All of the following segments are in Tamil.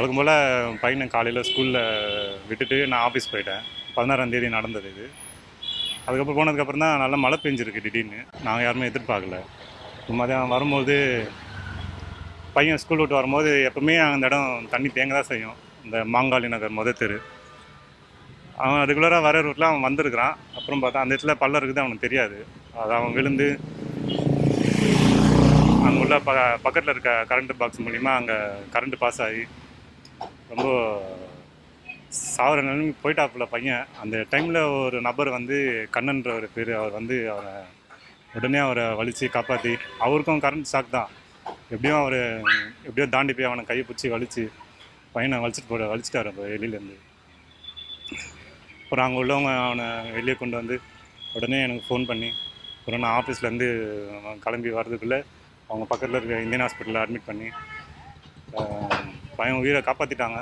வழக்கம் போல் பையனை காலையில் ஸ்கூலில் விட்டுட்டு நான் ஆஃபீஸ் போயிட்டேன். 16ஆம் தேதி நடந்தது இது. அதுக்கப்புறம் போனதுக்கப்புறம் தான் நல்லா மழை பெஞ்சிருக்கு திடீர்னு. நாங்கள் யாருமே எதிர்பார்க்கல. மதியம் வரும்போது பையன் ஸ்கூல் விட்டு வரும்போது எப்பவுமே அந்த இடம் தண்ணி தேங்க தான் செய்யும். இந்த மாங்காளி நகர் தெரு. அவன் ரெகுலராக வர ரூட்டில் அவன் வந்திருக்கிறான். அப்புறம் பார்த்தா அந்த இடத்துல பள்ளம் இருக்குது அவனுக்கு தெரியாது. அது அவன் விழுந்து அங்கே உள்ள பக்கத்தில் இருக்க கரண்ட் பாக்ஸ் மூலிமா அங்கே கரண்ட் பாஸ் ஆகி ரொம்ப சாவர நிலைமைக்கு போயிட்டாப்புல பையன். அந்த டைமில் ஒரு நபர் வந்து கண்ணன்ற ஒரு பேர், அவர் வந்து அவரை உடனே அவரை வலித்து காப்பாற்றி, அவருக்கும் கரண்ட் ஷாக் தான். எப்படியோ தாண்டி போய் அவனை கையை பிடிச்சி வலித்து பையனை வலிச்சிட்டார் அப்போ வெளியிலேருந்து. அப்புறம் அங்கே உள்ளவங்க அவனை வெளியே கொண்டு வந்து உடனே எனக்கு ஃபோன் பண்ணி, அப்புறம் நான் ஆஃபீஸ்லேருந்து கிளம்பி வர்றதுக்குள்ளே அவங்க பக்கத்தில் இருக்க இந்தியன் ஹாஸ்பிட்டலில் அட்மிட் பண்ணி பையன் உயிரை காப்பாற்றிட்டாங்க.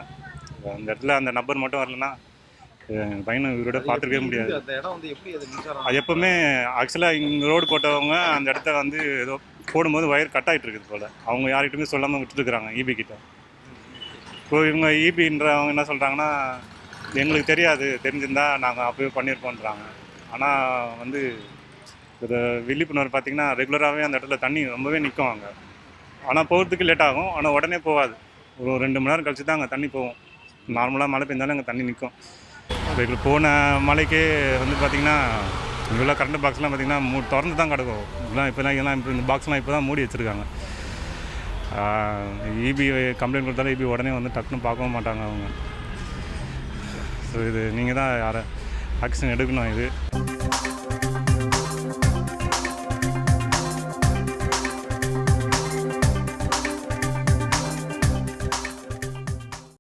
அந்த இடத்துல அந்த நம்பர் மட்டும் வரலன்னா பையனை உயிரோட பார்த்துருக்கவே முடியாது. அது எப்போவுமே ஆக்சுவலாக இங்கே ரோடு போட்டவங்க அந்த இடத்த வந்து ஏதோ போடும்போது ஒயர் கட் ஆகிட்டு இருக்குது போல். அவங்க யார்கிட்டையுமே சொல்லாமல் விட்டுருக்குறாங்க ஈபி கிட்ட. இப்போ இவங்க ஈபின்றவங்க என்ன சொல்கிறாங்கன்னா, எங்களுக்கு தெரியாது, தெரிஞ்சிருந்தா நாங்கள் அப்போவே பண்ணியிருப்போன்றாங்க. ஆனால் வந்து ஒரு விழிப்புணர்வு பார்த்திங்கன்னா ரெகுலராகவே அந்த இடத்துல தண்ணி ரொம்பவே நிற்கும் அங்கே. ஆனால் போகிறதுக்கு லேட் ஆகும், ஆனால் உடனே போகாது. ஒரு 2 மணி நேரம் கழிச்சு தான் அங்கே தண்ணி போகும். நார்மலாக மழை பெஞ்சாலும் அங்கே தண்ணி நிற்கும். இப்போ போன மழைக்கே வந்து பார்த்திங்கன்னா இவ்வளோ கரண்ட் பாக்ஸ்லாம் பார்த்திங்கன்னா திறந்து தான் கிடக்கும். இப்போலாம் இப்போ இந்த பாக்ஸ்லாம் இப்போ தான் மூடி வச்சுருக்காங்க. ஈபி கம்ப்ளைண்ட் கொடுத்தாலும் ஈபி உடனே வந்து டக்குன்னு பார்க்கவும் மாட்டாங்க அவங்க. ஸோ இது நீங்கள் தான் யாரை ஆக்ஷன் எடுக்கணும் இது.